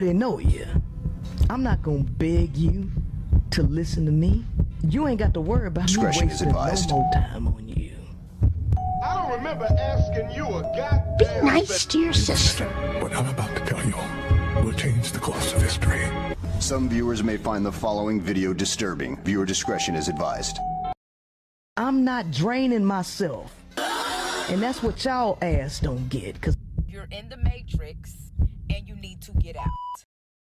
They know you. I'm not gonna beg you to listen to me. You ain't got to worry about me wasting no more time on you. I don't remember asking you a goddamn. Be nice to your sister. What I'm about to tell you will change the course of history. Some viewers may find the following video disturbing. Viewer discretion is advised. I'm not draining myself. And that's what y'all ass don't get, cause you're in the Matrix and you need to get out.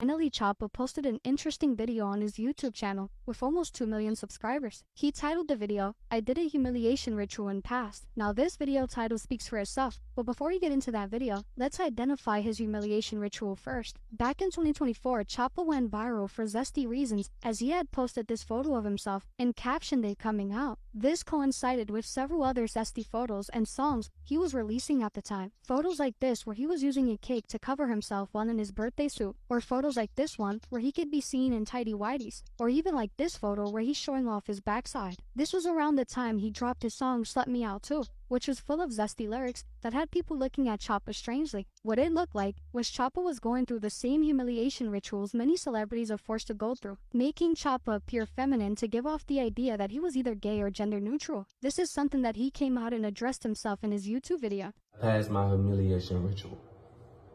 NLE Choppa posted an interesting video on his YouTube channel with almost 2 million subscribers. He titled the video, "I did a humiliation ritual in past." Now this video title speaks for itself, but before we get into that video, let's identify his humiliation ritual first. Back in 2024, Choppa went viral for zesty reasons as he had posted this photo of himself and captioned it coming out. This coincided with several other zesty photos and songs he was releasing at the time. Photos like this where he was using a cake to cover himself while in his birthday suit, or photos like this one where he could be seen in tidy whities, or even like this photo where he's showing off his backside. This was around the time he dropped his song Slut Me Out Too, which was full of zesty lyrics that had people looking at Choppa strangely. What it looked like was Choppa was going through the same humiliation rituals many celebrities are forced to go through, making Choppa appear feminine to give off the idea that he was either gay or gender neutral. This is something that he came out and addressed himself in his YouTube video. I passed my humiliation ritual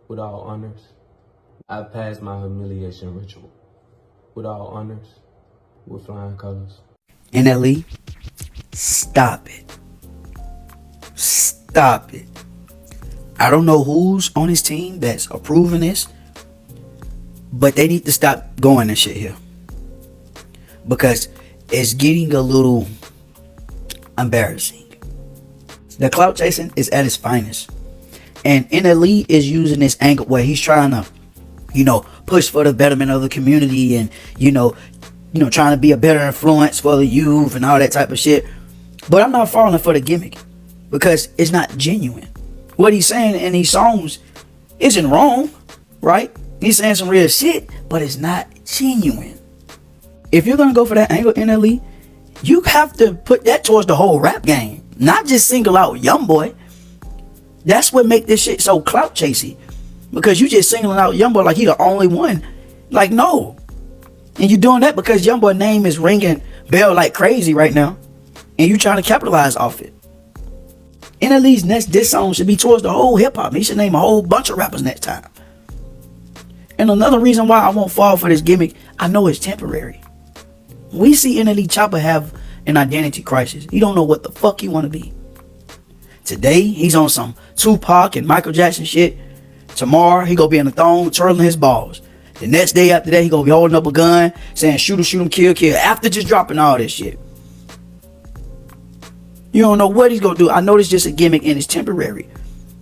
with all honors. I passed my humiliation ritual with all honors, with flying colors. NLE, stop it. Stop it. I don't know who's on his team that's approving this, but they need to stop going and shit here, because it's getting a little embarrassing. The clout chasing is at its finest, and NLE is using this angle where he's trying to, push for the betterment of the community, and trying to be a better influence for the youth and all that type of shit. But I'm not falling for the gimmick, because it's not genuine. What he's saying in these songs isn't wrong, right? He's saying some real shit, but it's not genuine. If you're gonna go for that angle, NLE, you have to put that towards the whole rap game, not just single out YoungBoy. That's what make this shit so clout chasey, because you just singling out YoungBoy like he the only one. Like, no. And you're doing that because YoungBoy name is ringing bell like crazy right now, and you trying to capitalize off it. NLE's next diss song should be towards the whole hip-hop. He should name a whole bunch of rappers next time. And another reason why I won't fall for this gimmick, I know it's temporary. We see NLE Choppa have an identity crisis. He don't know what the fuck he want to be. Today, he's on some Tupac and Michael Jackson shit. Tomorrow, he gonna be on the throne twirling his balls. The next day after that, he gonna be holding up a gun saying shoot him, kill, after just dropping all this shit. You don't know what he's gonna do. I know this is just a gimmick and it's temporary.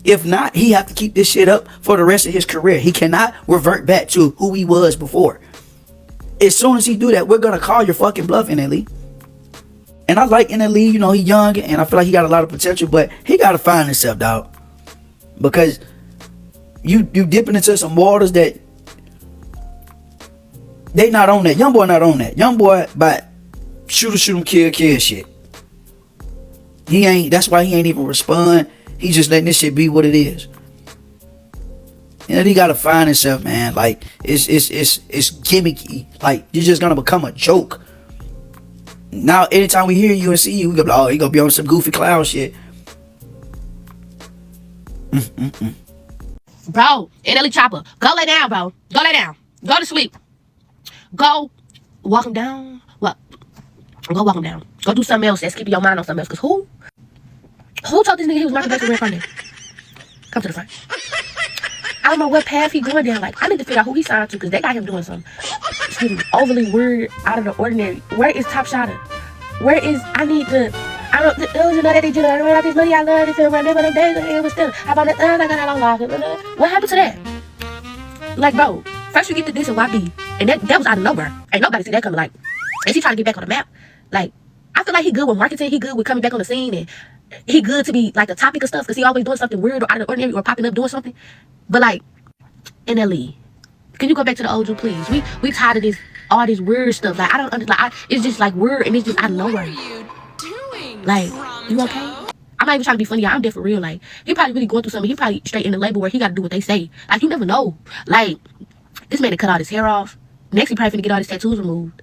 If not, he have to keep this shit up for the rest of his career. He cannot revert back to who he was before. As soon as he do that, we're gonna call your fucking bluff, NLE. And I like NLE, he young and I feel like he got a lot of potential, but he gotta find himself, dog. Because you dipping into some waters that they not on that. YoungBoy not on that. YoungBoy about shoot him, kill shit. That's why he ain't even respond. He just letting this shit be what it is. He gotta find himself, man. Like, it's gimmicky. Like, you're just gonna become a joke. Now, anytime we hear you and see you, we go, oh, he gonna be on some goofy clown shit. Bro, NLE Choppa, go lay down, bro. Go lay down. Go to sleep. Go walk him down. What? Go walk him down. Go do something else that's keeping your mind on something else. Because who told this nigga he was Michael Jackson reincarnated? Come to the front. I don't know what path he going down. Like, I need to figure out who he signed to, because they got him doing something. It's getting overly weird, out of the ordinary. Where is Top Shotter? Where is, I don't know that they generate all this money. I love this, but them days it was still, how about that? What happened to that? Like, bro, first you get to this and YB, and that was out of nowhere. Ain't nobody see that coming. Like, is he trying to get back on the map? Like, I feel like he good with marketing. He good with coming back on the scene, and he good to be like the topic of stuff, because he always doing something weird or out of the ordinary or popping up doing something. But like, NLE, can you go back to the old you, please? We tired of this, all this weird stuff. Like, I don't understand. It's just like weird, and it's just out of nowhere. Like, you okay? I'm not even trying to be funny, y'all. I'm dead for real. Like, he probably really going through something. He probably straight in the label where he got to do what they say. Like, you never know. Like, This man had cut all his hair off. Next, he probably finna get all his tattoos removed.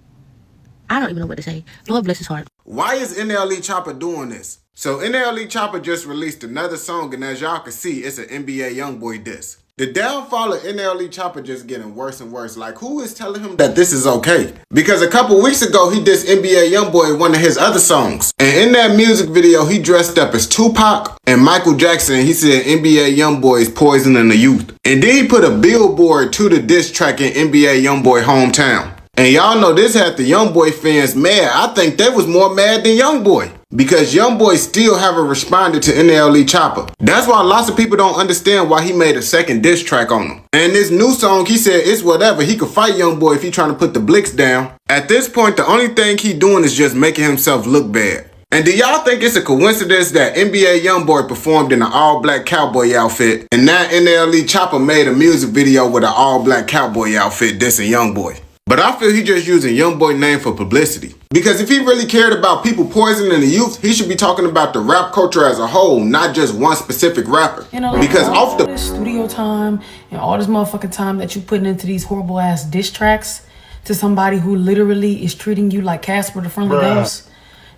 I don't even know what to say. Lord bless his heart. Why is NLE Chopper doing this? So NLE Chopper just released another song, and as y'all can see, it's an NBA Youngboy diss. The downfall of NLE Chopper just getting worse and worse. Like, who is telling him that this is okay? Because a couple weeks ago, he dissed NBA Youngboy in one of his other songs. And in that music video, he dressed up as Tupac and Michael Jackson. And he said NBA Youngboy is poisoning the youth. And then he put a billboard to the diss track in NBA Youngboy hometown. And y'all know this had the Youngboy fans mad. I think they was more mad than Youngboy, because Youngboy still haven't responded to NLE Chopper. That's why lots of people don't understand why he made a second diss track on him. And this new song, he said it's whatever. He could fight Youngboy if he trying to put the blicks down. At this point, the only thing he doing is just making himself look bad. And do y'all think it's a coincidence that NBA Youngboy performed in an all-black cowboy outfit, and now NLE Chopper made a music video with an all-black cowboy outfit dissing Youngboy? But I feel he just using Youngboy name for publicity. Because if he really cared about people poisoning the youth, he should be talking about the rap culture as a whole, not just one specific rapper. You know, like, because off the studio time and all this motherfucking time that you putting into these horrible ass diss tracks to somebody who literally is treating you like Casper the Friendly Ghost,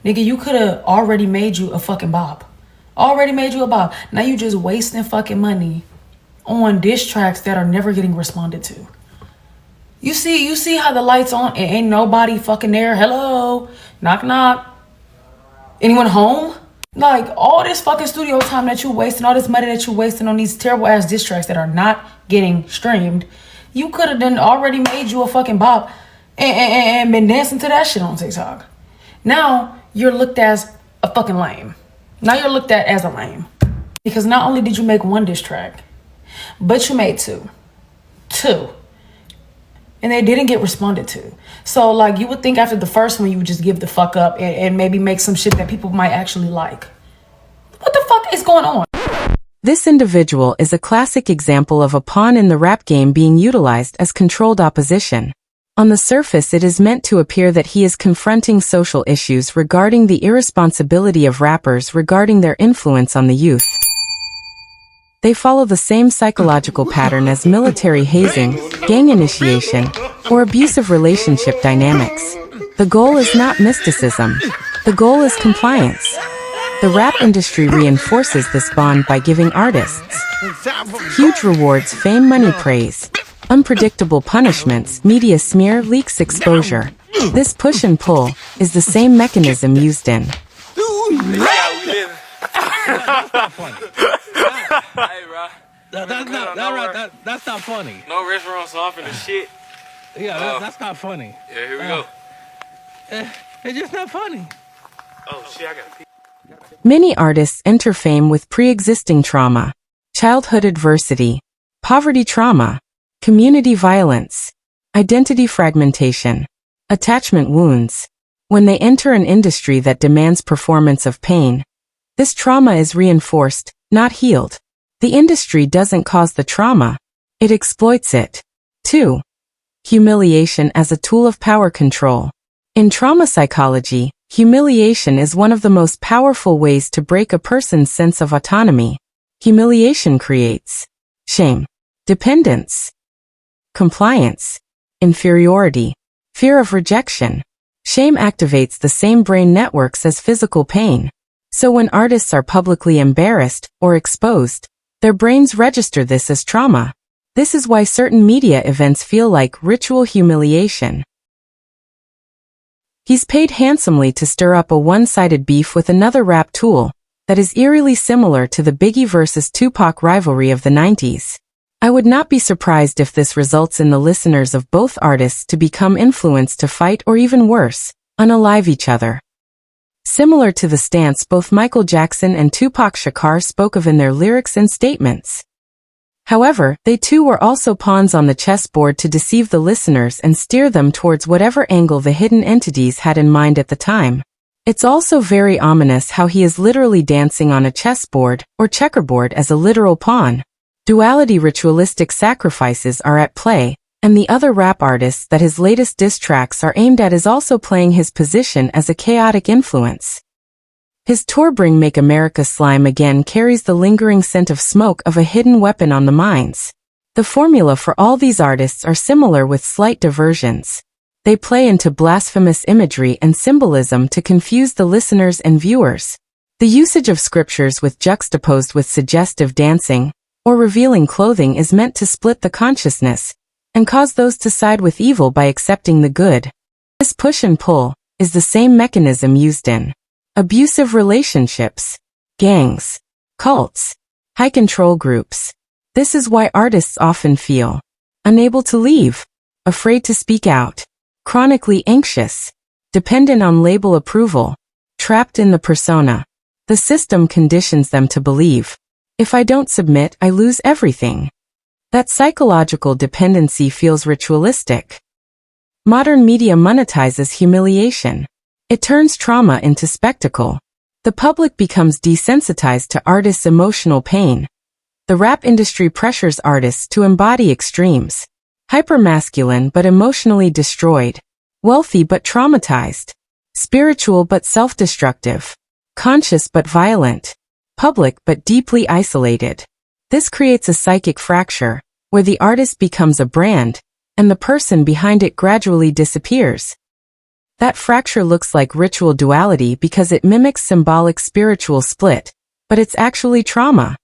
nigga, you could have already made you a fucking bop. Already made you a bop. Now you just wasting fucking money on diss tracks that are never getting responded to. You see how the lights on and ain't nobody fucking there. Hello, knock knock. Anyone home? Like, all this fucking studio time that you wasting, all this money that you wasting on these terrible ass diss tracks that are not getting streamed, you could have done already made you a fucking bop and been dancing to that shit on TikTok. Now you're looked as a fucking lame. Now you're looked at as a lame, because not only did you make one diss track, but you made two. And they didn't get responded to. So, like, you would think after the first one, you would just give the fuck up and maybe make some shit that people might actually like. What the fuck is going on? This individual is a classic example of a pawn in the rap game being utilized as controlled opposition. On the surface, it is meant to appear that he is confronting social issues regarding the irresponsibility of rappers regarding their influence on the youth. They follow the same psychological pattern as military hazing, gang initiation, or abusive relationship dynamics. The goal is not mysticism. The goal is compliance. The rap industry reinforces this bond by giving artists huge rewards, fame, money, praise, unpredictable punishments, media smear, leaks, exposure. This push and pull is the same mechanism used in Hey, bro. That's not funny. No restaurants offering the shit. Yeah, that's not funny. Yeah, here we go. It's just not funny. Oh, shit, I gotta pee. Many artists enter fame with pre-existing trauma, childhood adversity, poverty trauma, community violence, identity fragmentation, attachment wounds. When they enter an industry that demands performance of pain, this trauma is reinforced, not healed. The industry doesn't cause the trauma, it exploits it. 2. Humiliation as a tool of power control. In trauma psychology, humiliation is one of the most powerful ways to break a person's sense of autonomy. Humiliation creates shame, dependence, compliance, inferiority, fear of rejection. Shame activates the same brain networks as physical pain. So when artists are publicly embarrassed or exposed, their brains register this as trauma. This is why certain media events feel like ritual humiliation. He's paid handsomely to stir up a one-sided beef with another rap tool that is eerily similar to the Biggie versus Tupac rivalry of the 90s. I would not be surprised if this results in the listeners of both artists to become influenced to fight or even worse, unalive each other. Similar to the stance both Michael Jackson and Tupac Shakur spoke of in their lyrics and statements. However, they too were also pawns on the chessboard to deceive the listeners and steer them towards whatever angle the hidden entities had in mind at the time. It's also very ominous how he is literally dancing on a chessboard or checkerboard as a literal pawn. Duality ritualistic sacrifices are at play, and the other rap artists that his latest diss tracks are aimed at is also playing his position as a chaotic influence. His tour Bring Make America Slime Again carries the lingering scent of smoke of a hidden weapon on the minds. The formula for all these artists are similar with slight diversions. They play into blasphemous imagery and symbolism to confuse the listeners and viewers. The usage of scriptures with juxtaposed with suggestive dancing or revealing clothing is meant to split the consciousness and cause those to side with evil by accepting the good. This push and pull is the same mechanism used in abusive relationships, gangs, cults, high control groups. This is why artists often feel unable to leave, afraid to speak out, chronically anxious, dependent on label approval, trapped in the persona. The system conditions them to believe, if I don't submit, I lose everything. That psychological dependency feels ritualistic. Modern media monetizes humiliation. It turns trauma into spectacle. The public becomes desensitized to artists' emotional pain. The rap industry pressures artists to embody extremes. Hypermasculine but emotionally destroyed. Wealthy but traumatized. Spiritual but self-destructive. Conscious but violent. Public but deeply isolated. This creates a psychic fracture, where the artist becomes a brand, and the person behind it gradually disappears. That fracture looks like ritual duality because it mimics symbolic spiritual split, but it's actually trauma.